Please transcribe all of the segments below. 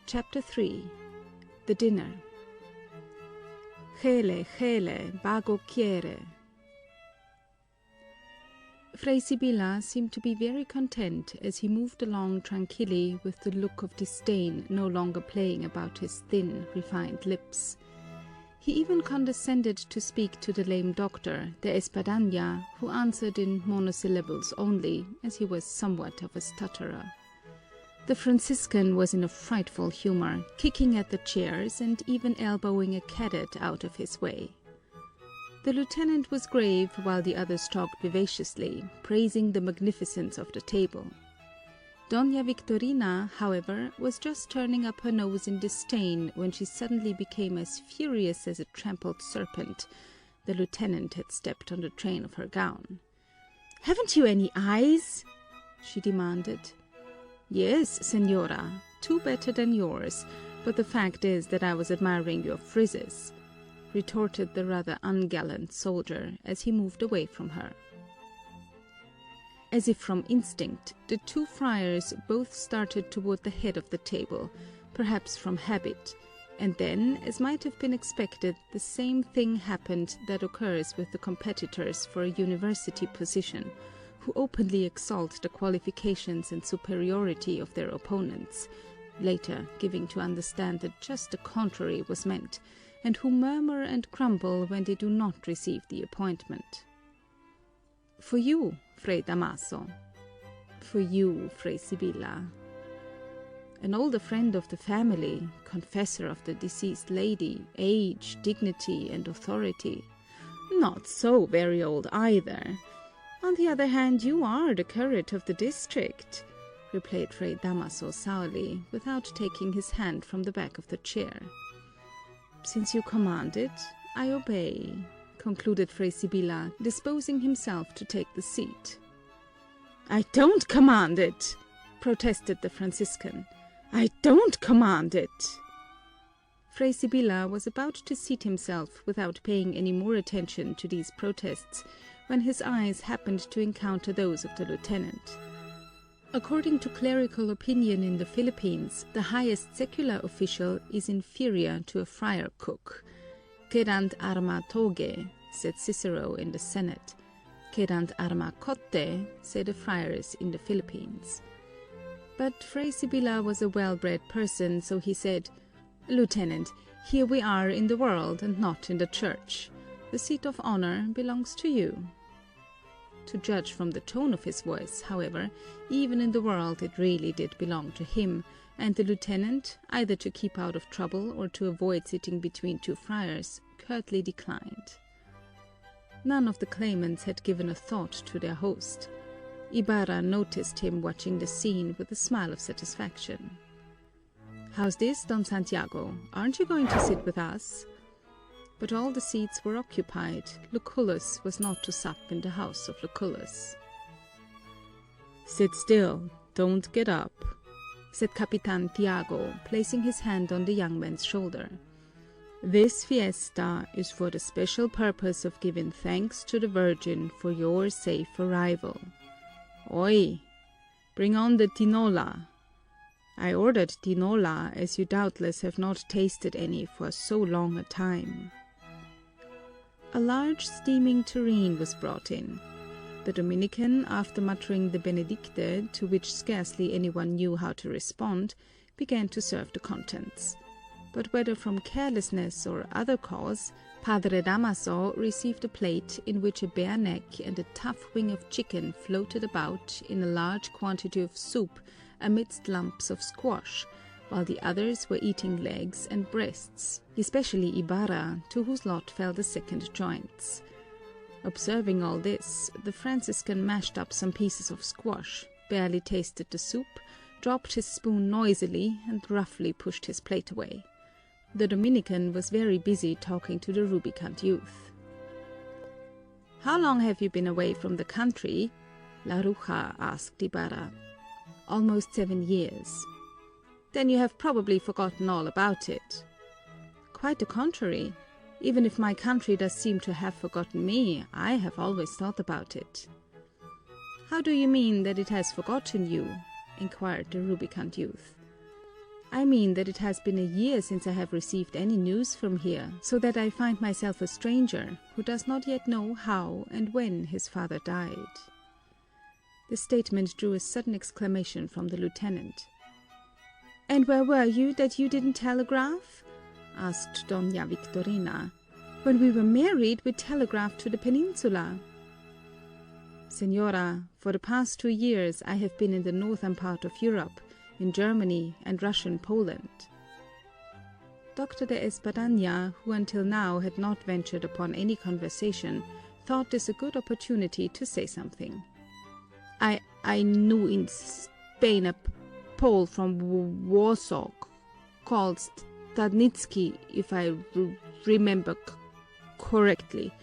Chapter 3. The Dinner. Gele, bago quiere. Fray Sibila seemed to be very content as he moved along tranquilly with the look of disdain no longer playing about his thin, refined lips. He even condescended to speak to the lame doctor, de Espadaña, who answered in monosyllables only, as he was somewhat of a stutterer. The Franciscan was in a frightful humor, kicking at the chairs and even elbowing a cadet out of his way. The lieutenant was grave while the others talked vivaciously, praising the magnificence of the table. Doña Victorina, however, was just turning up her nose in disdain when she suddenly became as furious as a trampled serpent. The lieutenant had stepped on the train of her gown. "Haven't you any eyes?" she demanded. "Yes, señora, two better than yours, but the fact is that I was admiring your frizzes," retorted the rather ungallant soldier as he moved away from her. As if from instinct, the two friars both started toward the head of the table, perhaps from habit, and then, as might have been expected, the same thing happened that occurs with the competitors for a university position, who openly exalt the qualifications and superiority of their opponents, later giving to understand that just the contrary was meant, and who murmur and grumble when they do not receive the appointment. "For you, Fray Damaso." "For you, Fray Sibila." An older friend of the family, confessor of the deceased lady, age, dignity, and authority. "Not so very old either. On the other hand, you are the curate of the district," replied Fray Damaso sourly, without taking his hand from the back of the chair. "Since you command it, I obey," concluded Fray Sibila, disposing himself to take the seat. "I don't command it," protested the Franciscan. "I don't command it." Fray Sibila was about to seat himself without paying any more attention to these protests when his eyes happened to encounter those of the lieutenant. According to clerical opinion in the Philippines, the highest secular official is inferior to a friar cook. Querant arma toge, said Cicero in the Senate. Querant arma cotte, said the friars in the Philippines. But Fray Sibila was a well-bred person, so he said, "Lieutenant, here we are in the world and not in the church. The seat of honor belongs to you." To judge from the tone of his voice, however, even in the world it really did belong to him, and the lieutenant, either to keep out of trouble or to avoid sitting between two friars, curtly declined. None of the claimants had given a thought to their host. Ibarra noticed him watching the scene with a smile of satisfaction. "How's this, Don Santiago? Aren't you going to sit with us?" But all the seats were occupied. Lucullus was not to sup in the house of Lucullus. "Sit still, don't get up," said Capitan Tiago, placing his hand on the young man's shoulder. "This fiesta is for the special purpose of giving thanks to the Virgin for your safe arrival. Oi, bring on the tinola. I ordered tinola, as you doubtless have not tasted any for so long a time." A large steaming tureen was brought in. The Dominican, after muttering the Benedicite, to which scarcely anyone knew how to respond, began to serve the contents. But whether from carelessness or other cause, Padre Damaso received a plate in which a bare neck and a tough wing of chicken floated about in a large quantity of soup amidst lumps of squash, while the others were eating legs and breasts, especially Ibarra, to whose lot fell the second joints. Observing all this, the Franciscan mashed up some pieces of squash, barely tasted the soup, dropped his spoon noisily, and roughly pushed his plate away. The Dominican was very busy talking to the rubicund youth. "How long have you been away from the country?" La Ruja asked Ibarra. "Almost 7 years." "Then you have probably forgotten all about it." "Quite the contrary. Even if my country does seem to have forgotten me, I have always thought about it." "How do you mean that it has forgotten you?" inquired the rubicund youth. I mean that it has been a year since I have received any news from here, so that I find myself a stranger who does not yet know how and when his father died." The statement drew a sudden exclamation from the lieutenant. "And where were you that you didn't telegraph?" asked Doña Victorina. "When we were married, we telegraphed to the peninsula." "Señora, for the past 2 years I have been in the northern part of Europe, in Germany and Russian Poland." Dr. de Espadaña, who until now had not ventured upon any conversation, thought this a good opportunity to say something. I knew in Spain a Pole from Warsaw called Stadnicki, if I remember correctly.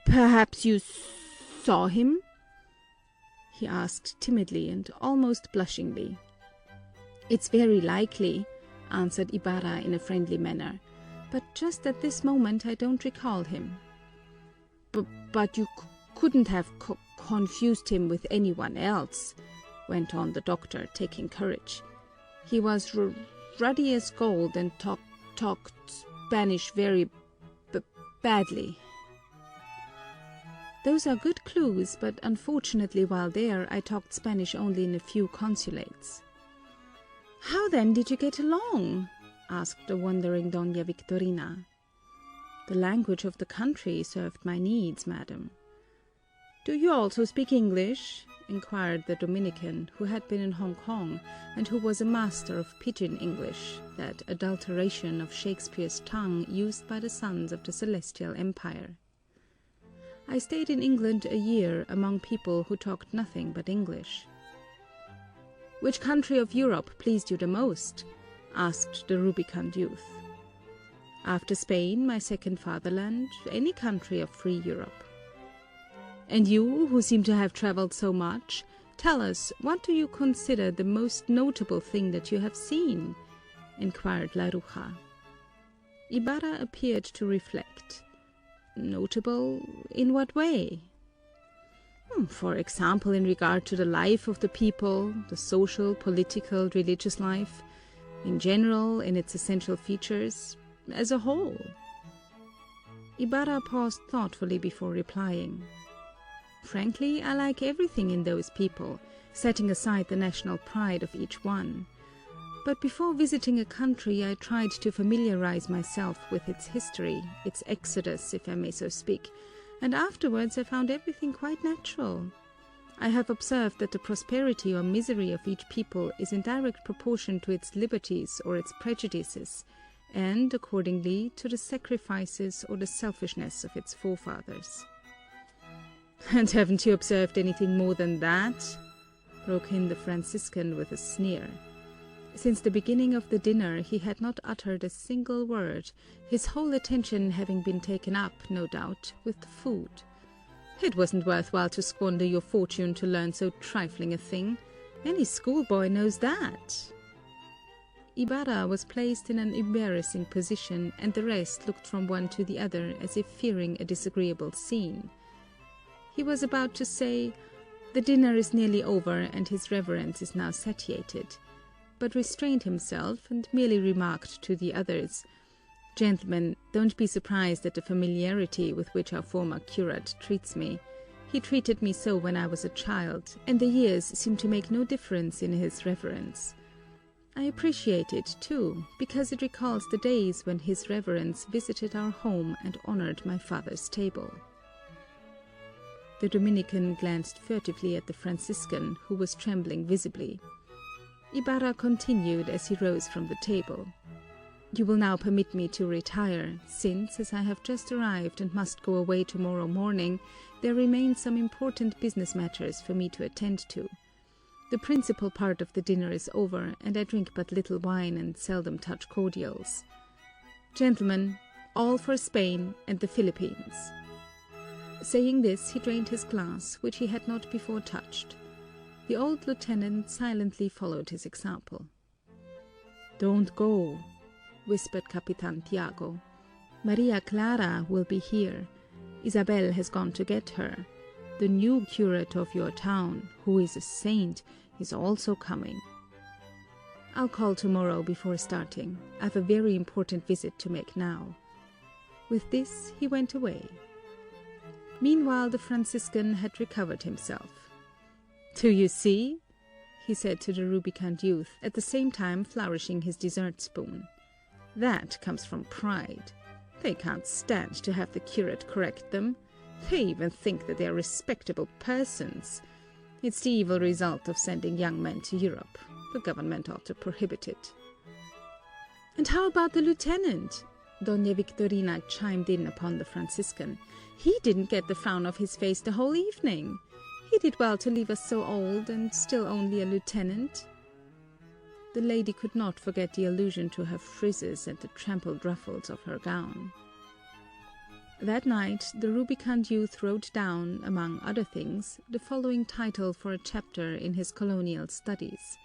Perhaps you saw him?" he asked timidly and almost blushingly. "It's very likely," answered Ibarra in a friendly manner, "but just at this moment I don't recall him." But you couldn't have confused him with anyone else," went on the doctor, taking courage. "He was ruddy as gold and talked Spanish very badly." "Those are good clues, but unfortunately while there I talked Spanish only in a few consulates." "How then did you get along?" asked the wondering Doña Victorina. "The language of the country served my needs, madam." "Do you also speak English?" inquired the Dominican, who had been in Hong Kong, and who was a master of pidgin English, that adulteration of Shakespeare's tongue used by the sons of the Celestial Empire. "I stayed in England a year among people who talked nothing but English." "Which country of Europe pleased you the most?" asked the rubicund youth. "After Spain, my second fatherland, any country of free Europe." "And you, who seem to have traveled so much, tell us, what do you consider the most notable thing that you have seen?" inquired Laruja. Ibarra appeared to reflect. "Notable in what way?" "For example, in regard to the life of the people, the social, political, religious life, in general, in its essential features, as a whole." Ibarra paused thoughtfully before replying. "Frankly, I like everything in those people, setting aside the national pride of each one. But before visiting a country, I tried to familiarize myself with its history, its exodus, if I may so speak, and afterwards I found everything quite natural. I have observed that the prosperity or misery of each people is in direct proportion to its liberties or its prejudices, and, accordingly, to the sacrifices or the selfishness of its forefathers." "And haven't you observed anything more than that?" broke in the Franciscan with a sneer. Since the beginning of the dinner he had not uttered a single word, his whole attention having been taken up, no doubt, with the food. "It wasn't worthwhile to squander your fortune to learn so trifling a thing. Any schoolboy knows that." Ibarra was placed in an embarrassing position, and the rest looked from one to the other as if fearing a disagreeable scene. He was about to say, "The dinner is nearly over, and his reverence is now satiated," but restrained himself and merely remarked to the others, "Gentlemen, don't be surprised at the familiarity with which our former curate treats me. He treated me so when I was a child, and the years seem to make no difference in his reverence. I appreciate it, too, because it recalls the days when his reverence visited our home and honored my father's table." The Dominican glanced furtively at the Franciscan, who was trembling visibly. Ibarra continued as he rose from the table. "You will now permit me to retire, since, as I have just arrived and must go away tomorrow morning, there remain some important business matters for me to attend to. The principal part of the dinner is over, and I drink but little wine and seldom touch cordials. Gentlemen, all for Spain and the Philippines." Saying this, he drained his glass, which he had not before touched. The old lieutenant silently followed his example. "Don't go," whispered Capitan Tiago. "Maria Clara will be here. Isabel has gone to get her. The new curate of your town, who is a saint, is also coming." I'll call tomorrow before starting. I have a very important visit to make now." With this, he went away. Meanwhile, the Franciscan had recovered himself. "Do you see?" he said to the rubicund youth, at the same time flourishing his dessert spoon. "That comes from pride. They can't stand to have the curate correct them. They even think that they are respectable persons. It's the evil result of sending young men to Europe. The government ought to prohibit it." "And how about the lieutenant?" Doña Victorina chimed in upon the Franciscan. "He didn't get the frown off his face the whole evening. He did well to leave us so old and still only a lieutenant." The lady could not forget the allusion to her frizzes and the trampled ruffles of her gown. That night the rubicund youth wrote down, among other things, the following title for a chapter in his colonial studies: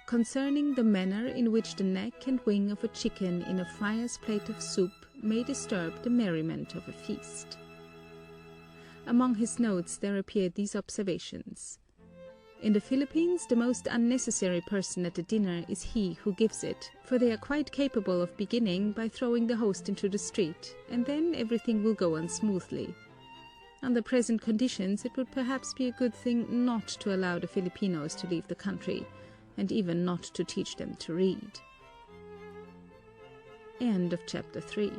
"Concerning the manner in which the neck and wing of a chicken in a friar's plate of soup may disturb the merriment of a feast." Among his notes there appeared these observations: "In the Philippines, the most unnecessary person at the dinner is he who gives it, for they are quite capable of beginning by throwing the host into the street, and then everything will go on smoothly. Under present conditions, it would perhaps be a good thing not to allow the Filipinos to leave the country, and even not to teach them to read." End of chapter 3.